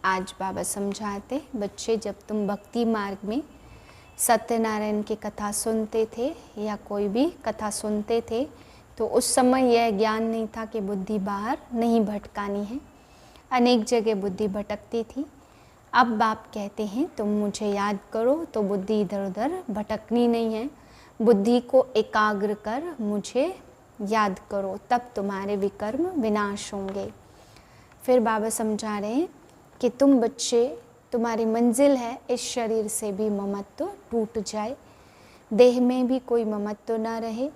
आज बाबा समझाते, बच्चे जब तुम भक्ति मार्ग में सत्यनारायण की कथा सुनते थे या कोई भी कथा सुनते थे तो उस समय यह ज्ञान नहीं था कि बुद्धि बाहर नहीं भटकानी है। अनेक जगह बुद्धि भटकती थी। अब बाप कहते हैं तुम मुझे याद करो तो बुद्धि इधर उधर भटकनी नहीं है। बुद्धि को एकाग्र कर मुझे याद करो, तब तुम्हारे विकर्म विनाश होंगे। फिर बाबा समझा रहे हैं कि तुम बच्चे, तुम्हारी मंजिल है इस शरीर से भी ममत्व टूट जाए, देह में भी कोई ममत्व ना रहे।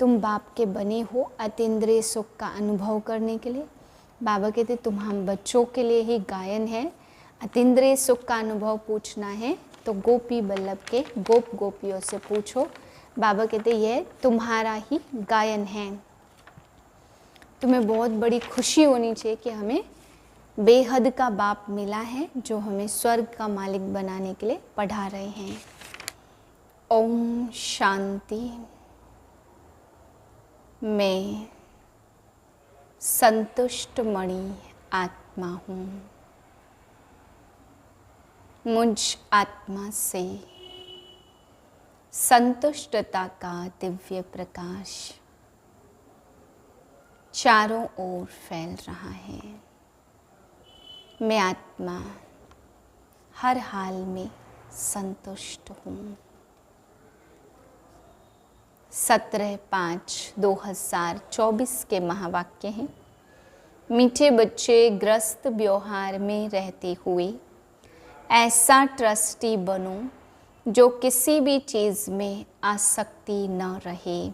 तुम बाप के बने हो अतीन्द्रिय सुख का अनुभव करने के लिए। बाबा कहते तुम हम बच्चों के लिए ही गायन है। अतीन्द्रिय सुख का अनुभव पूछना है तो गोपी बल्लभ के गोप गोपियों से पूछो। बाबा कहते यह तुम्हारा ही गायन है। तुम्हें बहुत बड़ी खुशी होनी चाहिए कि हमें बेहद का बाप मिला है जो हमें स्वर्ग का मालिक बनाने के लिए पढ़ा रहे हैं। ओम शांति। मैं संतुष्ट मणि आत्मा हूँ। मुझ आत्मा से संतुष्टता का दिव्य प्रकाश चारों ओर फैल रहा है। मैं आत्मा हर हाल में संतुष्ट हूँ। 17/5/2024 के महावाक्य हैं। मीठे बच्चे ग्रस्त व्यवहार में रहते हुए ऐसा ट्रस्टी बनो जो किसी भी चीज़ में आसक्ति न रहे।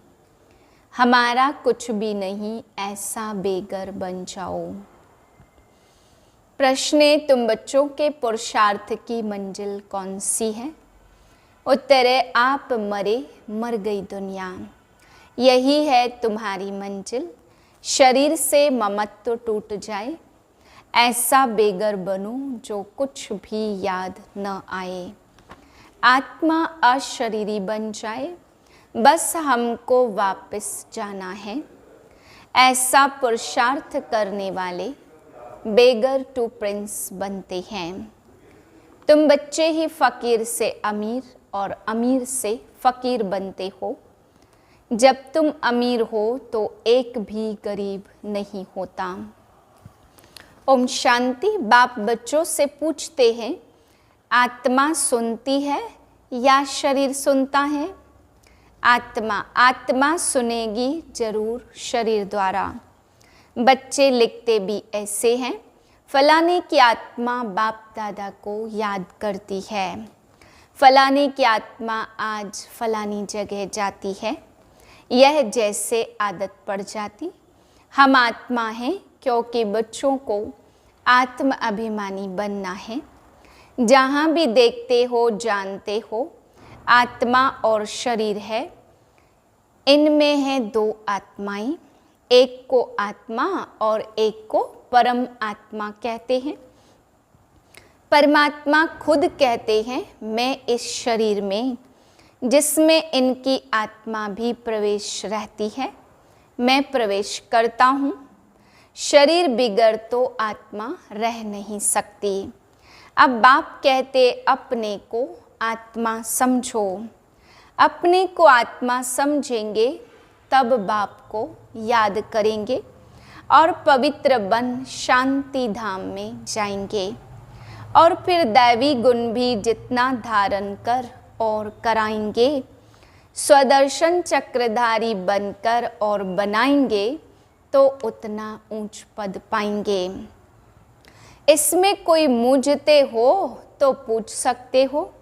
हमारा कुछ भी नहीं ऐसा बेगर बन जाओ। प्रश्न है, तुम बच्चों के पुरुषार्थ की मंजिल कौन सी है? उत्तर है, आप मरे मर गई दुनिया। यही है तुम्हारी मंजिल। शरीर से ममत्व टूट जाए, ऐसा बेगर बनो जो कुछ भी याद न आए। आत्मा अशरीरी बन जाए, बस हमको वापस जाना है। ऐसा पुरुषार्थ करने वाले बेगर टू प्रिंस बनते हैं। तुम बच्चे ही फकीर से अमीर और अमीर से फकीर बनते हो। जब तुम अमीर हो तो एक भी गरीब नहीं होता। ओम शांति। बाप बच्चों से पूछते हैं, आत्मा सुनती है या शरीर सुनता है? आत्मा सुनेगी जरूर शरीर द्वारा। बच्चे लिखते भी ऐसे हैं, फलाने की आत्मा बाप दादा को याद करती है। फलाने की आत्मा आज फलानी जगह जाती है। यह जैसे आदत पड़ जाती। हम आत्मा हैं क्योंकि बच्चों को आत्म अभिमानी बनना है। जहाँ भी देखते हो जानते हो आत्मा और शरीर है। इनमें है दो आत्माएं, एक को आत्मा और एक को परम आत्मा कहते हैं। परमात्मा खुद कहते हैं, मैं इस शरीर में जिसमें इनकी आत्मा भी प्रवेश रहती है, मैं प्रवेश करता हूँ। शरीर बिगड़ तो आत्मा रह नहीं सकती। अब बाप कहते अपने को आत्मा समझो। अपने को आत्मा समझेंगे तब बाप को याद करेंगे और पवित्र बन शांति धाम में जाएंगे। और फिर दैवी गुण भी जितना धारण कर और कराएंगे, स्वदर्शन चक्रधारी बनकर और बनाएंगे तो उतना ऊंच पद पाएंगे। इसमें कोई मूझते हो तो पूछ सकते हो।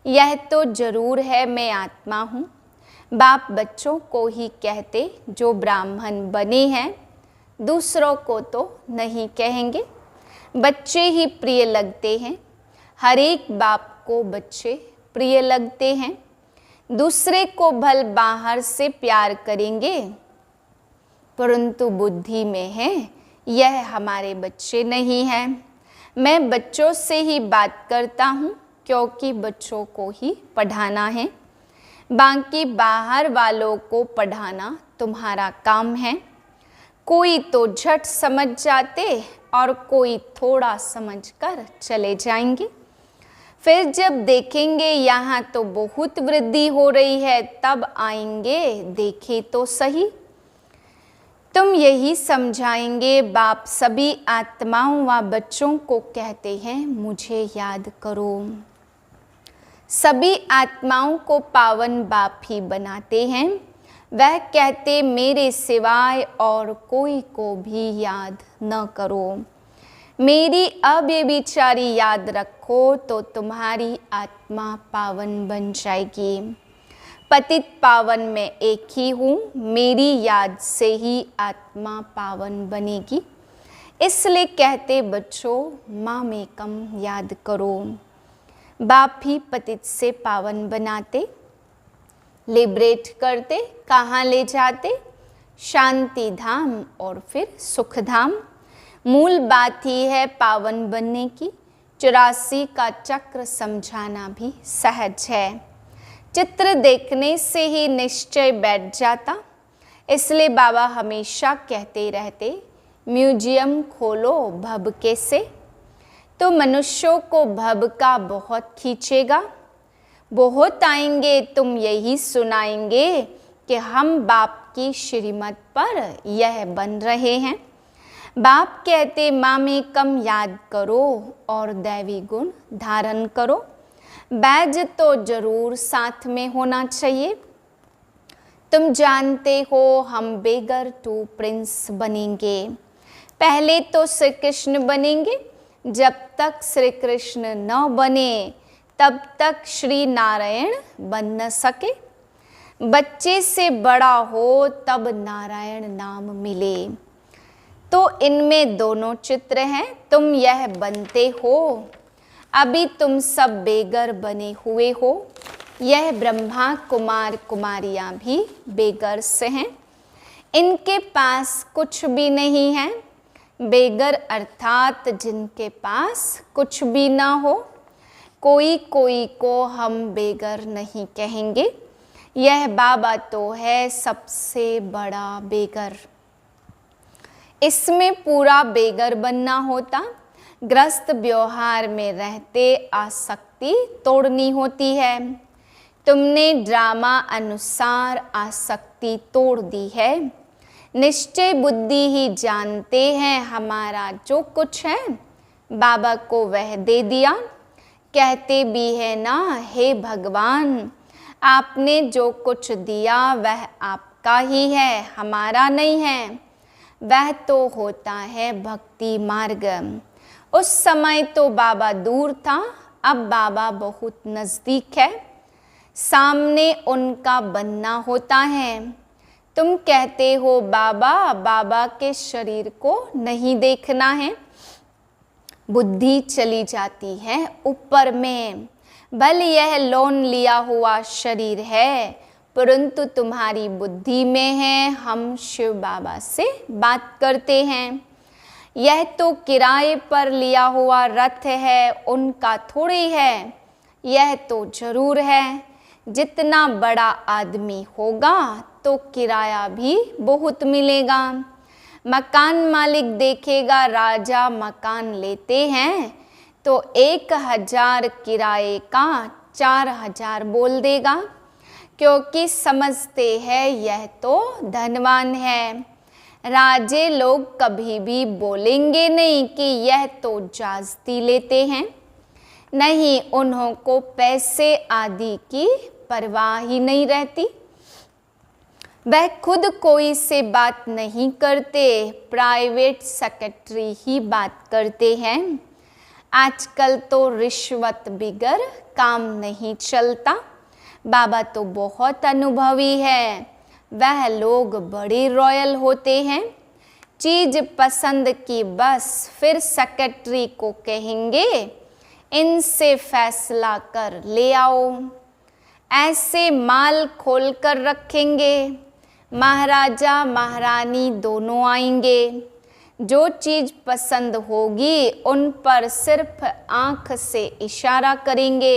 यह तो जरूर है मैं आत्मा हूँ। बाप बच्चों को ही कहते जो ब्राह्मण बने हैं, दूसरों को तो नहीं कहेंगे। बच्चे ही प्रिय लगते हैं। हर एक बाप को बच्चे प्रिय लगते हैं। दूसरे को भल बाहर से प्यार करेंगे, परंतु बुद्धि में है यह हमारे बच्चे नहीं हैं। मैं बच्चों से ही बात करता हूँ क्योंकि बच्चों को ही पढ़ाना है। बाकी बाहर वालों को पढ़ाना तुम्हारा काम है। कोई तो झट समझ जाते और कोई थोड़ा समझकर चले जाएंगे। फिर जब देखेंगे यहाँ तो बहुत वृद्धि हो रही है तब आएंगे, देखें तो सही। तुम यही समझाएंगे। बाप सभी आत्माओं व बच्चों को कहते हैं मुझे याद करो। सभी आत्माओं को पावन बाप ही बनाते हैं। वह कहते मेरे सिवाय और कोई को भी याद न करो। मेरी अव्यभिचारी याद रखो तो तुम्हारी आत्मा पावन बन जाएगी। पतित पावन मैं एक ही हूँ, मेरी याद से ही आत्मा पावन बनेगी। इसलिए कहते बच्चों मामेकम याद करो। बाप ही पतित से पावन बनाते, लिबरेट करते, कहाँ ले जाते? शांति धाम और फिर सुख धाम। मूल बात ही है पावन बनने की। 84 का चक्र समझाना भी सहज है। चित्र देखने से ही निश्चय बैठ जाता। इसलिए बाबा हमेशा कहते रहते म्यूजियम खोलो भव के से। तो मनुष्यों को भव का बहुत खींचेगा। बहुत आएंगे, तुम यही सुनाएंगे कि हम बाप की श्रीमत पर यह बन रहे हैं। बाप कहते मामेकम याद करो और दैवी गुण धारण करो। बैज तो जरूर साथ में होना चाहिए। तुम जानते हो हम बेगर टू प्रिंस बनेंगे। पहले तो श्री कृष्ण बनेंगे। जब तक श्री कृष्ण न बने तब तक श्री नारायण बन न सके। बच्चे से बड़ा हो तब नारायण नाम मिले। तो इनमें दोनों चित्र हैं। तुम यह बनते हो, अभी तुम सब बेगर बने हुए हो। यह ब्रह्मा कुमार कुमारियां भी बेगर से हैं। इनके पास कुछ भी नहीं है। बेगर अर्थात जिनके पास कुछ भी ना हो। कोई कोई को हम बेगर नहीं कहेंगे। यह बाबा तो है सबसे बड़ा बेगर। इसमें पूरा बेगर बनना होता। ग्रस्त व्यवहार में रहते आसक्ति तोड़नी होती है। तुमने ड्रामा अनुसार आसक्ति तोड़ दी है। निश्चय बुद्धि ही जानते हैं हमारा जो कुछ है बाबा को वह दे दिया। कहते भी है ना हे भगवान आपने जो कुछ दिया वह आपका ही है, हमारा नहीं है। वह तो होता है भक्ति मार्ग। उस समय तो बाबा दूर था, अब बाबा बहुत नज़दीक है। सामने उनका बनना होता है। तुम कहते हो बाबा, बाबा के शरीर को नहीं देखना है। बुद्धि चली जाती है ऊपर में। भले यह लोन लिया हुआ शरीर है परंतु तुम्हारी बुद्धि में है। हम शिव बाबा से बात करते हैं। यह तो किराए पर लिया हुआ रथ है, उनका थोड़ी है। यह तो जरूर है। जितना बड़ा आदमी होगा तो किराया भी बहुत मिलेगा। मकान मालिक देखेगा राजा मकान लेते हैं तो 1000 किराए का 4000 बोल देगा, क्योंकि समझते हैं यह तो धनवान है। राजे लोग कभी भी बोलेंगे नहीं कि यह तो जास्ती लेते हैं। नहीं, उन्हों को पैसे आदि की परवाह ही नहीं रहती। वह खुद कोई से बात नहीं करते, प्राइवेट सेक्रेटरी ही बात करते हैं। आजकल तो रिश्वत बिगर काम नहीं चलता। बाबा तो बहुत अनुभवी है। वह लोग बड़े रॉयल होते हैं। चीज़ पसंद की बस फिर सेक्रेटरी को कहेंगे इनसे फैसला कर ले आओ। ऐसे माल खोल कर रखेंगे। महाराजा महारानी दोनों आएंगे। जो चीज़ पसंद होगी उन पर सिर्फ आँख से इशारा करेंगे।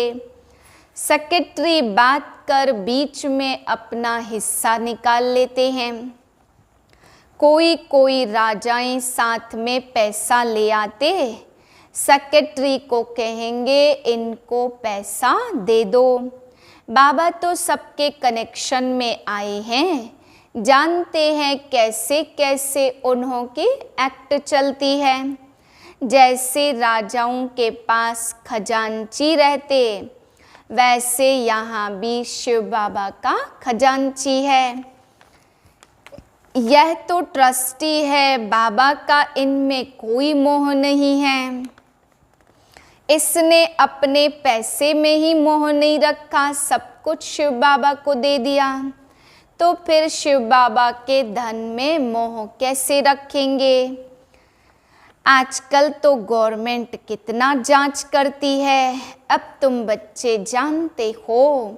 सेक्रेटरी बात कर बीच में अपना हिस्सा निकाल लेते हैं। कोई कोई राजाएं साथ में पैसा ले आते, सेक्रेटरी को कहेंगे इनको पैसा दे दो। बाबा तो सबके कनेक्शन में आए हैं, जानते हैं कैसे कैसे उन्हों की एक्ट चलती है। जैसे राजाओं के पास खजांची रहते, वैसे यहाँ भी शिव बाबा का खजांची है। यह तो ट्रस्टी है बाबा का, इनमें कोई मोह नहीं है। इसने अपने पैसे में ही मोह नहीं रखा, सब कुछ शिव बाबा को दे दिया, तो फिर शिव बाबा के धन में मोह कैसे रखेंगे। आजकल तो गवर्नमेंट कितना जांच करती है। अब तुम बच्चे जानते हो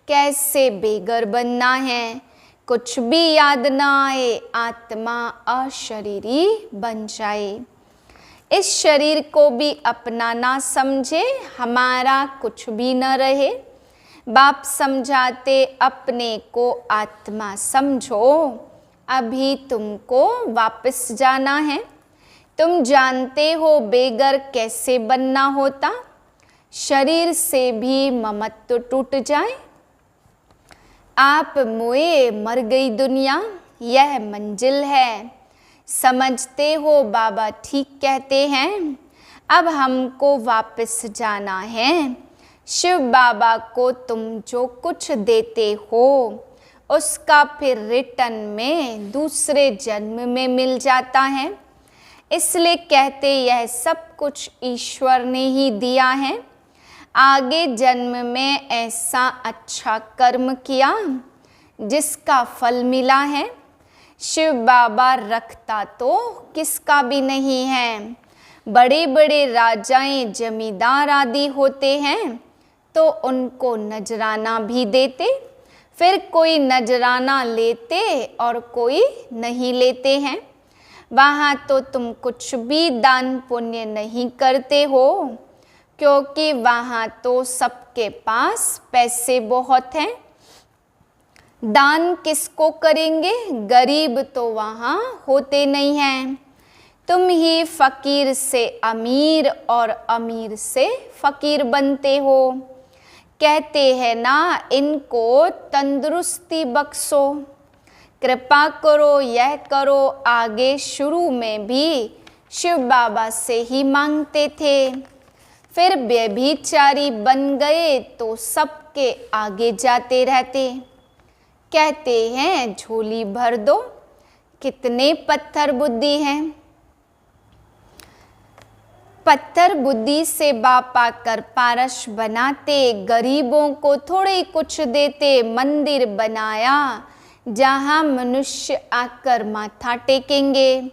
कैसे बेघर बनना है, कुछ भी याद ना आए, आत्मा अशरीरी बन जाए। इस शरीर को भी अपना ना समझे, हमारा कुछ भी न रहे। बाप समझाते अपने को आत्मा समझो, अभी तुमको वापस जाना है। तुम जानते हो बेघर कैसे बनना होता, शरीर से भी ममत्व टूट जाए। आप मोए मर गई दुनिया, यह मंजिल है। समझते हो बाबा ठीक कहते हैं, अब हमको वापस जाना है। शिव बाबा को तुम जो कुछ देते हो उसका फिर रिटर्न में दूसरे जन्म में मिल जाता है। इसलिए कहते यह सब कुछ ईश्वर ने ही दिया है। आगे जन्म में ऐसा अच्छा कर्म किया जिसका फल मिला है। शिव बाबा रखता तो किसका भी नहीं है। बड़े बड़े राजाएं जमींदार आदि होते हैं तो उनको नजराना भी देते, फिर कोई नजराना लेते और कोई नहीं लेते हैं। वहाँ तो तुम कुछ भी दान पुण्य नहीं करते हो, क्योंकि वहाँ तो सबके पास पैसे बहुत हैं। दान किसको करेंगे, गरीब तो वहाँ होते नहीं हैं। तुम ही फकीर से अमीर और अमीर से फकीर बनते हो। कहते हैं ना, इनको तंदुरुस्ती बख्शो, कृपा करो, यह करो। आगे शुरू में भी शिव बाबा से ही मांगते थे, फिर व्यभिचारी बन गए तो सबके आगे जाते रहते। कहते हैं झोली भर दो, कितने पत्थर बुद्धि हैं। पत्थर बुद्धि से बाप आकर पारस बनाते, गरीबों को थोड़े कुछ देते। मंदिर बनाया जहाँ मनुष्य आकर माथा टेकेंगे।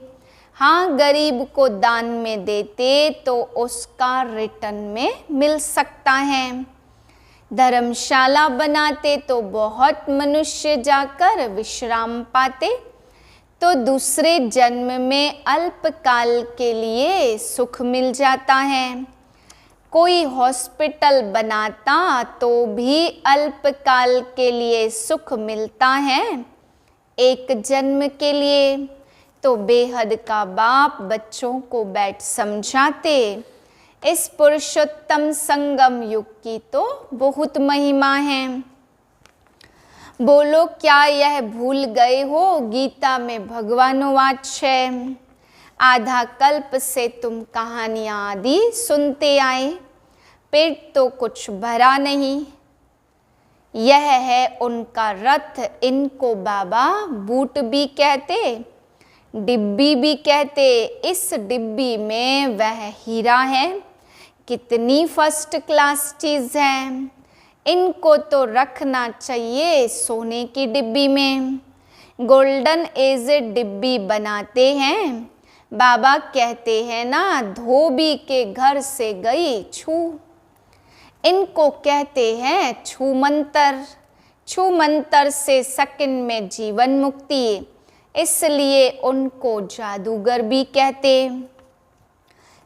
हाँ, गरीब को दान में देते तो उसका रिटर्न में मिल सकता है। धर्मशाला बनाते तो बहुत मनुष्य जाकर विश्राम पाते, तो दूसरे जन्म में अल्पकाल के लिए सुख मिल जाता है। कोई हॉस्पिटल बनाता तो भी अल्पकाल के लिए सुख मिलता है, एक जन्म के लिए। तो बेहद का बाप बच्चों को बैठ समझाते, इस पुरुषोत्तम संगम युग की तो बहुत महिमा है। बोलो क्या यह भूल गए हो, गीता में भगवान वाच है। आधा कल्प से तुम कहानियाँ आदि सुनते आए, पेट तो कुछ भरा नहीं। यह है उनका रथ, इनको बाबा बूट भी कहते, डिब्बी भी कहते। इस डिब्बी में वह हीरा है, कितनी फर्स्ट क्लास चीज़ है। इनको तो रखना चाहिए सोने की डिब्बी में। गोल्डन एज डिब्बी बनाते हैं। बाबा कहते हैं ना, धोबी के घर से गई छू। इनको कहते हैं छू मंतर। छू मंतर से सेकंड में जीवन मुक्ति, इसलिए उनको जादूगर भी कहते।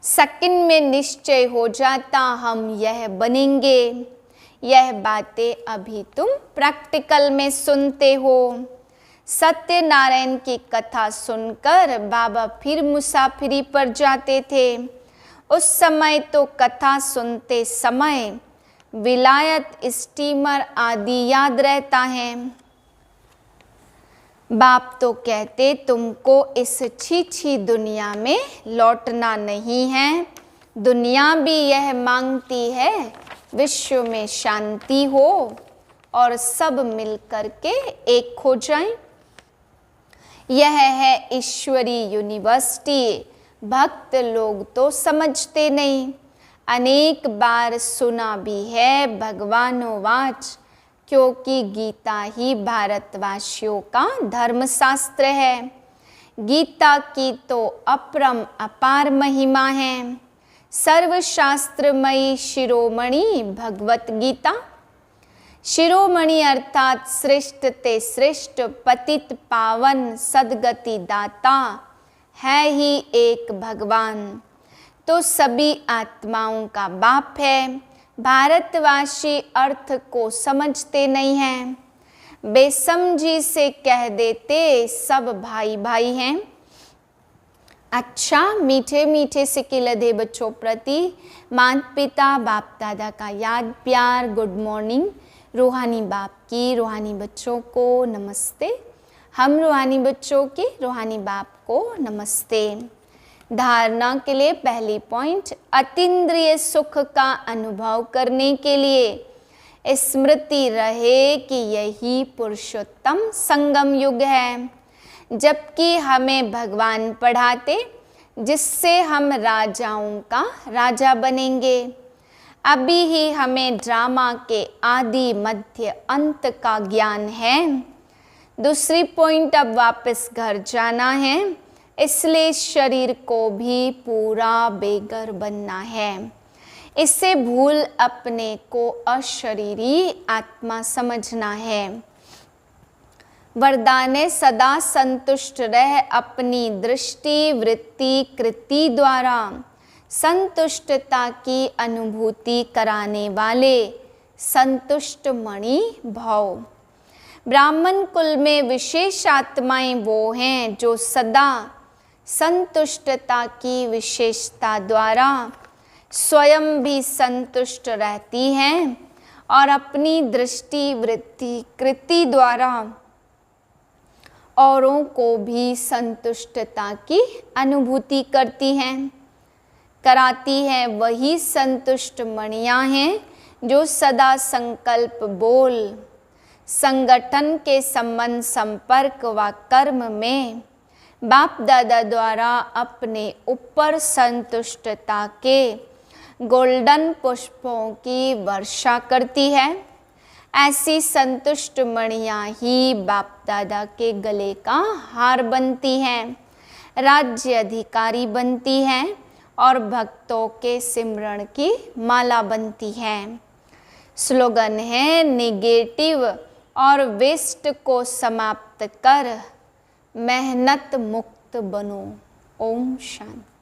सेकंड में निश्चय हो जाता हम यह बनेंगे। यह बातें अभी तुम प्रैक्टिकल में सुनते हो। सत्यनारायण की कथा सुनकर बाबा फिर मुसाफिरी पर जाते थे। उस समय तो कथा सुनते समय विलायत, स्टीमर आदि याद रहता है। बाप तो कहते तुमको इस छी दुनिया में लौटना नहीं है। दुनिया भी यह मांगती है विश्व में शांति हो और सब मिलकर के एक हो जाएं। यह है ईश्वरी यूनिवर्सिटी। भक्त लोग तो समझते नहीं। अनेक बार सुना भी है भगवानोवाच, क्योंकि गीता ही भारतवासियों का धर्मशास्त्र है। गीता की तो अपरम अपार महिमा है। सर्वशास्त्रमयी शिरोमणि भगवत गीता। शिरोमणि अर्थात श्रेष्ठ ते श्रेष्ठ, पतित पावन सदगति दाता है ही एक भगवान। तो सभी आत्माओं का बाप है। भारतवासी अर्थ को समझते नहीं हैं। बेसमझी से कह देते सब भाई भाई हैं। अच्छा, मीठे मीठे सिक्के लदे बच्चों प्रति माता पिता बाप दादा का याद प्यार, गुड मॉर्निंग। रूहानी बाप की रूहानी बच्चों को नमस्ते। हम रूहानी बच्चों के रूहानी बाप को नमस्ते। धारणा के लिए पहली पॉइंट, अतीन्द्रिय सुख का अनुभव करने के लिए स्मृति रहे कि यही पुरुषोत्तम संगम युग है। जबकि हमें भगवान पढ़ाते जिससे हम राजाओं का राजा बनेंगे। अभी ही हमें ड्रामा के आदि मध्य अंत का ज्ञान है। दूसरी पॉइंट, अब वापस घर जाना है, इसलिए शरीर को भी पूरा बेघर बनना है। इससे भूल अपने को अशरीरी आत्मा समझना है। वरदान है, सदा संतुष्ट रह अपनी दृष्टि वृत्ति कृति द्वारा संतुष्टता की अनुभूति कराने वाले संतुष्ट मणि भव। ब्राह्मण कुल में विशेष आत्माएं वो हैं जो सदा संतुष्टता की विशेषता द्वारा स्वयं भी संतुष्ट रहती हैं और अपनी दृष्टि वृत्ति कृति द्वारा औरों को भी संतुष्टता की अनुभूति करती हैं, कराती हैं। वही संतुष्ट मणियाँ हैं जो सदा संकल्प बोल संगठन के संबंध संपर्क व कर्म में बाप दादा द्वारा अपने ऊपर संतुष्टता के गोल्डन पुष्पों की वर्षा करती है। ऐसी संतुष्ट मणियाँ ही बाप दादा के गले का हार बनती हैं, राज्य अधिकारी बनती हैं और भक्तों के सिमरण की माला बनती हैं। स्लोगन है, निगेटिव और वेस्ट को समाप्त कर मेहनत मुक्त बनो। ओम शांति।